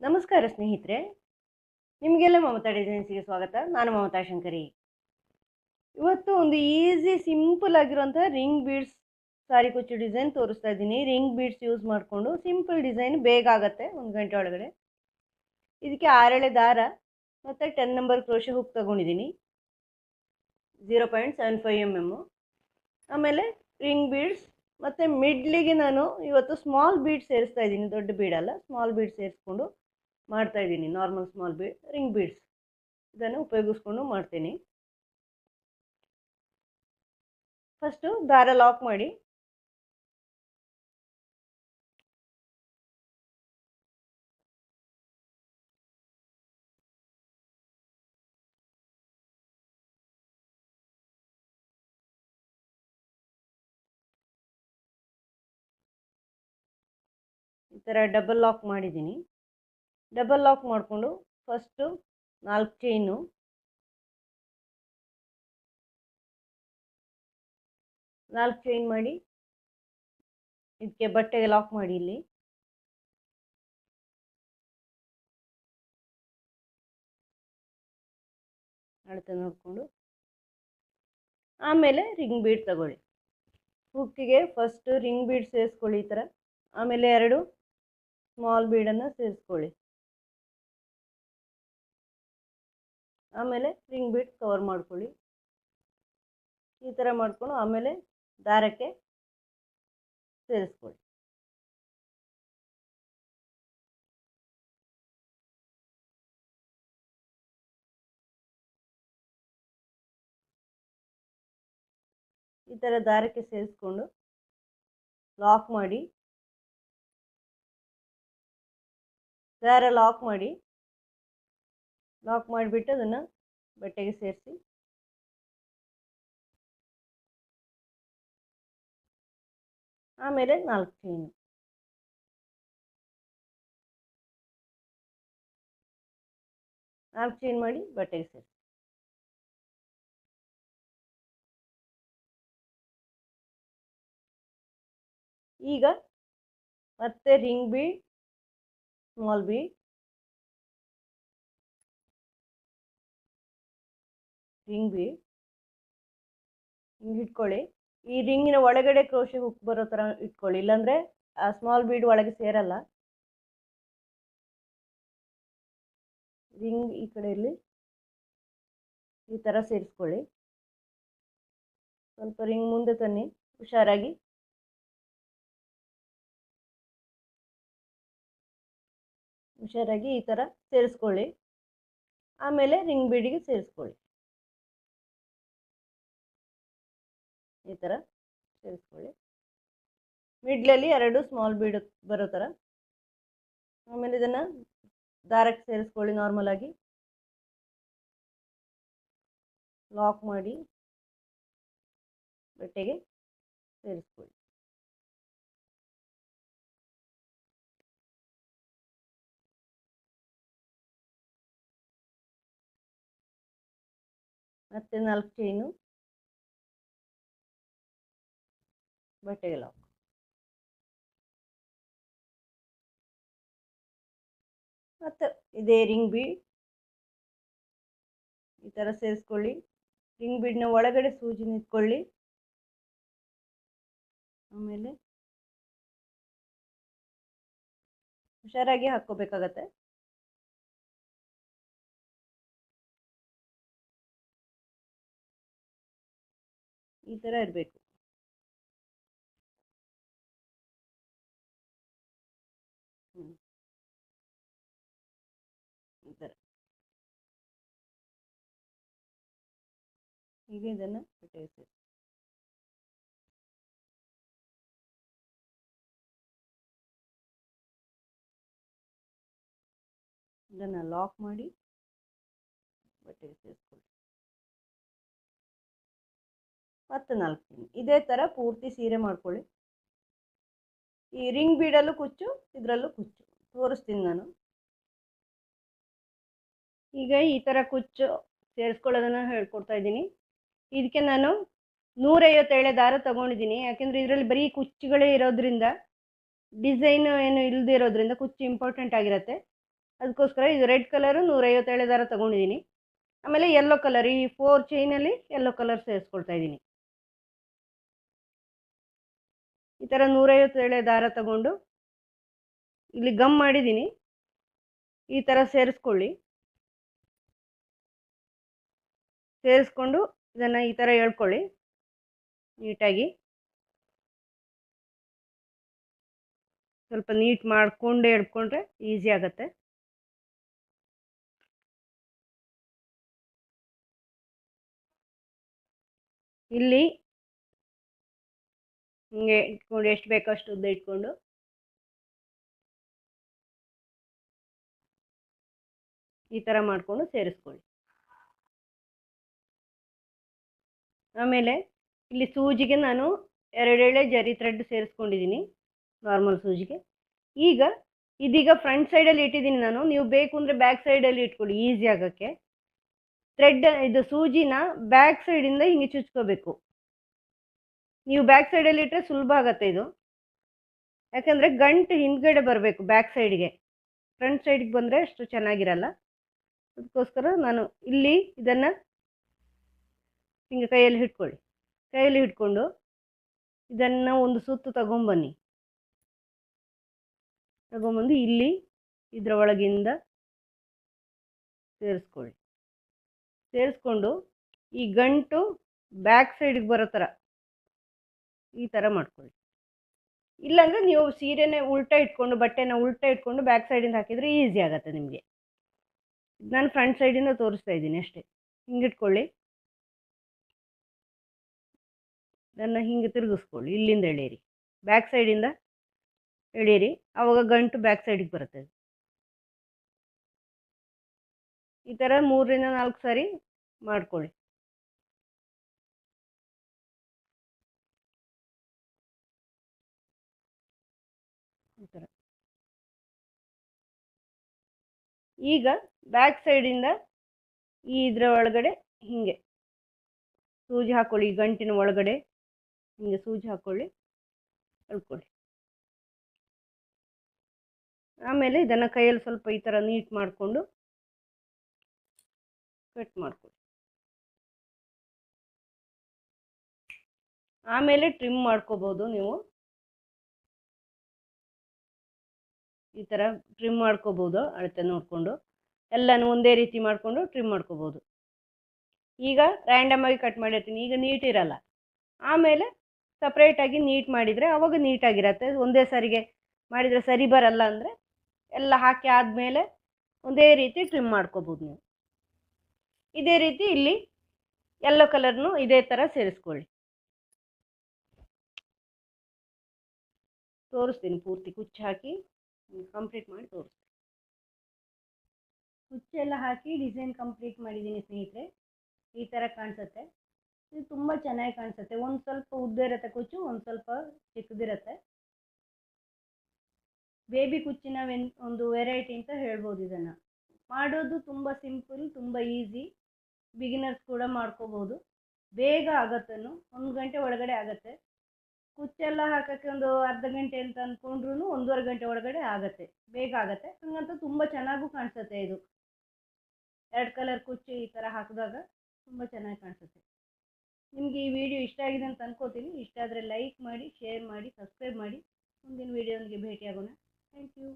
ನಮಸ್ಕಾರ ಸ್ನೇಹಿತರೆ, ನಿಮಗೆಲ್ಲ ಮಮತಾ ಡಿಸೈನ್ಸ್ಗೆ ಸ್ವಾಗತ. ನಾನು ಮಮತಾ ಶಂಕರಿ. ಇವತ್ತು ಒಂದು ಈಸಿ ಸಿಂಪಲ್ ಆಗಿರುವಂಥ ರಿಂಗ್ ಬೀಡ್ಸ್ ಸಾರಿ ಕುಚ್ಚು ಡಿಸೈನ್ ತೋರಿಸ್ತಾ ಇದ್ದೀನಿ. ರಿಂಗ್ ಬೀಡ್ಸ್ ಯೂಸ್ ಮಾಡಿಕೊಂಡು ಸಿಂಪಲ್ ಡಿಸೈನ್ ಬೇಗ ಆಗುತ್ತೆ, 1 ಗಂಟೆ ಒಳಗಡೆ. ಇದಕ್ಕೆ 6 ಎಳೆ ದಾರ ಮತ್ತು 10 ನಂಬರ್ ಕ್ರೋಶೆ ಹುಕ್ ತಗೊಂಡಿದ್ದೀನಿ, 0.75 mm. ಆಮೇಲೆ ರಿಂಗ್ ಬೀಡ್ಸ್ ಮತ್ತು ಮಿಡ್ಲಿಗೆ ನಾನು ಇವತ್ತು ಸ್ಮಾಲ್ ಬೀಡ್ ಸೇರಿಸ್ತಾ ಇದ್ದೀನಿ, ದೊಡ್ಡ ಬೀಡಲ್ಲ, ಸ್ಮಾಲ್ ಬೀಡ್ ಸೇರಿಸ್ಕೊಂಡು ಮಾಡ್ತಾ ಇದ್ದೀನಿ. Normal small bead ring beads ಇದನ್ನು ಉಪಯೋಗಿಸ್ಕೊಂಡು ಮಾಡ್ತೀನಿ. ಫಸ್ಟು ದಾರ ಲಾಕ್ ಮಾಡಿ ಈ ಥರ ಡಬಲ್ ಲಾಕ್ ಮಾಡಿದ್ದೀನಿ. ಡಬಲ್ ಲಾಕ್ ಮಾಡಿಕೊಂಡು ಫಸ್ಟು 4 ಚೈನು, ಮಾಡಿ ಇದಕ್ಕೆ ಬಟ್ಟೆಗೆ ಲಾಕ್ ಮಾಡಿ. ಇಲ್ಲಿ ಅಳತೆ ನೋಡಿಕೊಂಡು ಆಮೇಲೆ ರಿಂಗ್ ಬೀಡ್ ತಗೊಳ್ಳಿ. ಹುಕ್ಕಿಗೆ ಫಸ್ಟ್ ರಿಂಗ್ ಬೀಡ್ ಸೇರಿಸ್ಕೊಳ್ಳಿ ಈ ಥರ. ಆಮೇಲೆ 2 ಸ್ಮಾಲ್ ಬೀಡನ್ನು ಸೇರಿಸ್ಕೊಳ್ಳಿ. ಆಮೇಲೆ ರಿಂಗ್ ಬೀಡ್ ಕವರ್ ಮಾಡ್ಕೊಳ್ಳಿ. ಈ ಥರ ಮಾಡಿಕೊಂಡು ಆಮೇಲೆ ದಾರಕ್ಕೆ ಸೇರಿಸ್ಕೊಳ್ಳಿ. ಈ ಥರ ದಾರಕ್ಕೆ ಸೇರಿಸ್ಕೊಂಡು ಲಾಕ್ ಮಾಡಿ, ದಾರ ಲಾಕ್ ಮಾಡಿಬಿಟ್ಟು ಅದನ್ನು ಬಟ್ಟೆಗೆ ಸೇರಿಸಿ ಆಮೇಲೆ 4 ಚೈನು, 4 ಚೈನ್ ಮಾಡಿ ಬಟ್ಟೆಗೆ ಸೇರಿಸಿ. ಈಗ ಮತ್ತೆ ring bead, small bead, ring bead ಹಿಂಗೆ ಇಟ್ಕೊಳ್ಳಿ. ಈ ರಿಂಗಿನ ಒಳಗಡೆ ಕ್ರೋಶೆ ಹುಕ್ ಬರೋ ಥರ ಇಟ್ಕೊಳ್ಳಿ, ಇಲ್ಲಾಂದರೆ ಆ ಸ್ಮಾಲ್ ಬೀಡ್ ಒಳಗೆ ಸೇರಲ್ಲ. ರಿಂಗ್ ಈ ಕಡೆಯಲ್ಲಿ ಈ ಥರ ಸೇರಿಸ್ಕೊಳ್ಳಿ. ಸ್ವಲ್ಪ ರಿಂಗ್ ಮುಂದೆ ತನ್ನಿ, ಹುಷಾರಾಗಿ. ಈ ಥರ ಸೇರಿಸ್ಕೊಳ್ಳಿ. ಆಮೇಲೆ ರಿಂಗ್ ಬೀಡಿಗೆ ಸೇರಿಸ್ಕೊಳ್ಳಿ. ಈ ಥರ ಸೇರಿಸ್ಕೊಳ್ಳಿ. ಮಿಡ್ಲಲ್ಲಿ 2 ಸ್ಮಾಲ್ ಬೀಡ್ ಬರೋ ಥರ. ಆಮೇಲೆ ಇದನ್ನು ದಾರಕ್ಕೆ ಸೇರಿಸ್ಕೊಳ್ಳಿ. ನಾರ್ಮಲ್ ಆಗಿ ಲಾಕ್ ಮಾಡಿ ಬಟ್ಟೆಗೆ ಸೇರಿಸ್ಕೊಳ್ಳಿ. ಮತ್ತೆ 4 ಚೈನು, ಬಟ್ಟೆಗೆ ಲಾಕ್. ಮತ್ತು ಇದೇ ರಿಂಗ್ ಬೀಡ್ ಈ ಥರ ಸೇರಿಸ್ಕೊಳ್ಳಿ. ರಿಂಗ್ ಬೀಡ್ನ ಒಳಗಡೆ ಸೂಜಿ ನಿಂತ್ಕೊಳ್ಳಿ. ಆಮೇಲೆ ಹುಷಾರಾಗಿ ಹಾಕ್ಕೋಬೇಕಾಗತ್ತೆ. ಈ ಥರ ಇರಬೇಕು. ಈ ಥರ ಈಗ ಇದನ್ನು ಬಟ್ಟೆಗೆ ಸೇರಿಸಿ. ಇದನ್ನು ಲಾಕ್ ಮಾಡಿ ಬಟ್ಟೆಗೆ ಸೇರಿಸ್ಕೊಳ್ಳಿ. ಮತ್ತು 4 ಚೈನ್. ಇದೇ ಥರ ಪೂರ್ತಿ ಸೀರೆ ಮಾಡ್ಕೊಳ್ಳಿ. ಈ ರಿಂಗ್ ಬೀಡಲ್ಲೂ ಕುಚ್ಚು, ಇದರಲ್ಲೂ ಕುಚ್ಚು ತೋರಿಸ್ತೀನಿ ನಾನು. ಈಗ ಈ ಥರ ಕುಚ್ಚು ಸೇರಿಸ್ಕೊಳ್ಳೋದನ್ನು ಹೇಳ್ಕೊಡ್ತಾ ಇದ್ದೀನಿ. ಇದಕ್ಕೆ ನಾನು 150 ಎಳೆ ದಾರ ತಗೊಂಡಿದ್ದೀನಿ. ಯಾಕೆಂದರೆ ಇದರಲ್ಲಿ ಬರೀ ಕುಚ್ಚುಗಳೇ ಇರೋದ್ರಿಂದ, ಡಿಸೈನ್ ಏನು ಇಲ್ಲದೆ ಇರೋದ್ರಿಂದ ಕುಚ್ಚು ಇಂಪಾರ್ಟೆಂಟ್ ಆಗಿರುತ್ತೆ. ಅದಕ್ಕೋಸ್ಕರ ಇದು ರೆಡ್ ಕಲರು 150 ಎಳೆ ದಾರ ತೊಗೊಂಡಿದ್ದೀನಿ. ಆಮೇಲೆ ಯೆಲ್ಲೋ ಕಲರ್, ಈ 4 ಚೈನಲ್ಲಿ ಯೆಲ್ಲೋ ಕಲರ್ ಸೇರಿಸ್ಕೊಳ್ತಾ ಇದ್ದೀನಿ. ಈ ಥರ 150 ಎಳೆ ದಾರ ತಗೊಂಡು ಇಲ್ಲಿ ಗಮ್ ಮಾಡಿದ್ದೀನಿ. ಈ ಥರ ಸೇರಿಸ್ಕೊಳ್ಳಿ. ಸೇರಿಸ್ಕೊಂಡು ಇದನ್ನು ಈ ಥರ ಎಳ್ಕೊಳ್ಳಿ ನೀಟಾಗಿ. ಸ್ವಲ್ಪ ನೀಟ್ ಮಾಡಿಕೊಂಡೇ ಎಳ್ಕೊಂಡ್ರೆ ಈಸಿ ಆಗುತ್ತೆ. ಇಲ್ಲಿ ಹಿಂಗೆ ಇಟ್ಕೊಂಡು ಎಷ್ಟು ಬೇಕೋ ಅಷ್ಟು ಉದ್ದ ಇಟ್ಕೊಂಡು ಈ ಥರ ಮಾಡಿಕೊಂಡು ಸೇರಿಸ್ಕೊಳ್ಳಿ. ಆಮೇಲೆ ಇಲ್ಲಿ ಸೂಜಿಗೆ ನಾನು 2 ಎಳೆ ಜರಿ ಥ್ರೆಡ್ ಸೇರಿಸ್ಕೊಂಡಿದ್ದೀನಿ, ನಾರ್ಮಲ್ ಸೂಜಿಗೆ. ಇದೀಗ ಫ್ರಂಟ್ ಸೈಡಲ್ಲಿ ಇಟ್ಟಿದ್ದೀನಿ ನಾನು. ನೀವು ಬೇಕು ಅಂದರೆ ಬ್ಯಾಕ್ ಸೈಡಲ್ಲಿ ಇಟ್ಕೊಳ್ಳಿ ಈಸಿ ಆಗೋಕ್ಕೆ. ಥ್ರೆಡ್ ಇದು ಸೂಜಿನ ಬ್ಯಾಕ್ ಸೈಡಿಂದ ಹಿಂಗೆ ಚುಚ್ಕೋಬೇಕು. ನೀವು ಬ್ಯಾಕ್ ಸೈಡಲ್ಲಿ ಇಟ್ಟರೆ ಸುಲಭ ಆಗುತ್ತೆ ಇದು, ಯಾಕಂದರೆ ಗಂಟು ಹಿಂದ್ಗಡೆ ಬರಬೇಕು ಬ್ಯಾಕ್ ಸೈಡ್ಗೆ. ಫ್ರಂಟ್ ಸೈಡ್ಗೆ ಬಂದರೆ ಅಷ್ಟು ಚೆನ್ನಾಗಿರಲ್ಲ. ಅದಕ್ಕೋಸ್ಕರ ನಾನು ಇಲ್ಲಿ ಇದನ್ನು ಹಿಂಗೆ ಕೈಯಲ್ಲಿ ಹಿಡ್ಕೊಳ್ಳಿ. ಕೈಯಲ್ಲಿ ಹಿಡ್ಕೊಂಡು ಇದನ್ನು ಒಂದು ಸುತ್ತು ತಗೊಂಬಂದು ಇಲ್ಲಿ ಇದರ ಒಳಗಿಂದ ಸೇರಿಸ್ಕೊಳ್ಳಿ. ಸೇರಿಸ್ಕೊಂಡು ಈ ಗಂಟು ಬ್ಯಾಕ್ ಸೈಡಿಗೆ ಬರೋ ಥರ ಈ ಥರ ಮಾಡ್ಕೊಳ್ಳಿ. ಇಲ್ಲಾಂದರೆ ನೀವು ಸೀರೆನೇ ಉಲ್ಟಾ ಇಟ್ಕೊಂಡು, ಬಟ್ಟೆನ ಉಲ್ಟಾ ಇಟ್ಕೊಂಡು ಬ್ಯಾಕ್ ಸೈಡಿಂದ ಹಾಕಿದರೆ ಈಸಿ ಆಗುತ್ತೆ ನಿಮಗೆ. ನಾನು ಫ್ರಂಟ್ ಸೈಡಿಂದ ತೋರಿಸ್ತಾ ಇದ್ದೀನಿ ಅಷ್ಟೇ. ಹಿಂಗಿಟ್ಕೊಳ್ಳಿ. ಇದನ್ನು ಹಿಂಗೆ ತಿರುಗಿಸ್ಕೊಳ್ಳಿ. ಇಲ್ಲಿಂದ ಎಳೀರಿ, ಬ್ಯಾಕ್ ಸೈಡಿಂದ ಎಳೀರಿ. ಆವಾಗ ಗಂಟು ಬ್ಯಾಕ್ ಸೈಡಿಗೆ ಬರುತ್ತೆ. ಈ ಥರ 3 ರಿಂದ 4 ಸಾರಿ ಮಾಡ್ಕೊಳ್ಳಿ. ಈ ಥರ. ಈಗ ಬ್ಯಾಕ್ ಸೈಡಿಂದ ಇದರ ಒಳಗಡೆ ಹಿಂಗೆ ಸೂಜಿ ಹಾಕ್ಕೊಳ್ಳಿ. ಗಂಟಿನ ಒಳಗಡೆ ಹಿಂಗೆ ಸೂಜಿ ಹಾಕ್ಕೊಳ್ಳಿ, ಎಳ್ಕೊಳ್ಳಿ. ಆಮೇಲೆ ಇದನ್ನು ಕೈಯಲ್ಲಿ ಸ್ವಲ್ಪ ಈ ಥರ ನೀಟ್ ಮಾಡಿಕೊಂಡು ಕಟ್ ಮಾಡ್ಕೊಳ್ಳಿ. ಆಮೇಲೆ ಟ್ರಿಮ್ ಮಾಡ್ಕೋಬೋದು ನೀವು. ಈ ಥರ ಟ್ರಿಮ್ ಮಾಡ್ಕೋಬೋದು ಅಳತೆ ನೋಡಿಕೊಂಡು. ಎಲ್ಲನೂ ಒಂದೇ ರೀತಿ ಮಾಡಿಕೊಂಡು ಟ್ರಿಮ್ ಮಾಡ್ಕೋಬೋದು. ಈಗ ರ್ಯಾಂಡಮಾಗಿ ಕಟ್ ಮಾಡಿರ್ತೀನಿ, ಈಗ ನೀಟ್ ಇರಲ್ಲ. ಆಮೇಲೆ ಸಪ್ರೇಟಾಗಿ ನೀಟ್ ಮಾಡಿದರೆ ಆವಾಗ ನೀಟಾಗಿರತ್ತೆ. ಒಂದೇ ಸಾರಿಗೆ ಮಾಡಿದರೆ ಸರಿ ಬರಲ್ಲ ಅಂದರೆ ಎಲ್ಲ ಹಾಕಿ ಆದಮೇಲೆ ಒಂದೇ ರೀತಿ ಟ್ರಿಮ್ ಮಾಡ್ಕೋಬೋದು ನೀವು. ಇದೇ ರೀತಿ ಇಲ್ಲಿ ಯೆಲ್ಲೋ ಕಲರ್ನು ಇದೇ ಥರ ಸೇರಿಸ್ಕೊಳ್ಳಿ. ತೋರಿಸ್ತೀನಿ ಪೂರ್ತಿ ಕುಚ್ಚು ಹಾಕಿ ಕಂಪ್ಲೀಟ್ ಮಾಡಿ ತೋರಿಸ್ತೀನಿ. ಕುಚ್ಚೆಲ್ಲ ಹಾಕಿ ಡಿಸೈನ್ ಕಂಪ್ಲೀಟ್ ಮಾಡಿದ್ದೀನಿ ಸ್ನೇಹಿತರೆ. ಈ ಥರ ಕಾಣಿಸುತ್ತೆ. ಇದು ತುಂಬ ಚೆನ್ನಾಗಿ ಕಾಣಿಸುತ್ತೆ. ಒಂದು ಸ್ವಲ್ಪ ಉದ್ದ ಇರುತ್ತೆ ಕುಚ್ಚು, ಒಂದು ಸ್ವಲ್ಪ ಚಿಕ್ಕದಿರುತ್ತೆ. ಬೇಬಿ ಕುಚ್ಚಿನ ಒಂದು ವೆರೈಟಿ ಅಂತ ಹೇಳ್ಬೋದು. ಇದನ್ನು ಮಾಡೋದು ತುಂಬ ಸಿಂಪಲ್, ತುಂಬ ಈಸಿ. ಬಿಗಿನರ್ಸ್ ಕೂಡ ಮಾಡ್ಕೋಬೋದು. ಬೇಗ ಆಗತ್ತೇನು, 1 ಗಂಟೆ ಒಳಗಡೆ ಆಗುತ್ತೆ. ಕುಚ್ಚೆಲ್ಲ ಹಾಕೋಕ್ಕೆ ಒಂದು ಅರ್ಧ ಗಂಟೆ ಅಂತ ಅಂದ್ಕೊಂಡ್ರೂ 1.5 ಗಂಟೆ ಒಳಗಡೆ ಆಗುತ್ತೆ, ಬೇಗ ಆಗುತ್ತೆ. ಹಂಗಂತ ತುಂಬ ಚೆನ್ನಾಗೂ ಕಾಣಿಸುತ್ತೆ. ಇದು 2 ಕಲರ್ ಕುಚ್ಚು ಈ ಥರ ಹಾಕಿದಾಗ ತುಂಬ ಚೆನ್ನಾಗಿ ಕಾಣಿಸುತ್ತೆ. ನಿಮಗೆ ಈ ವಿಡಿಯೋ ಇಷ್ಟ ಆಗಿದೆ ಅಂತ ಅನ್ಕೋತೀನಿ. ಇಷ್ಟ ಆದರೆ ಲೈಕ್ ಮಾಡಿ, ಶೇರ್ ಮಾಡಿ, ಸಬ್ಸ್ಕ್ರೈಬ್ ಮಾಡಿ. ಮುಂದಿನ ವಿಡಿಯೋನಿಗೆ ಭೇಟಿಯಾಗೋಣ. Thank you.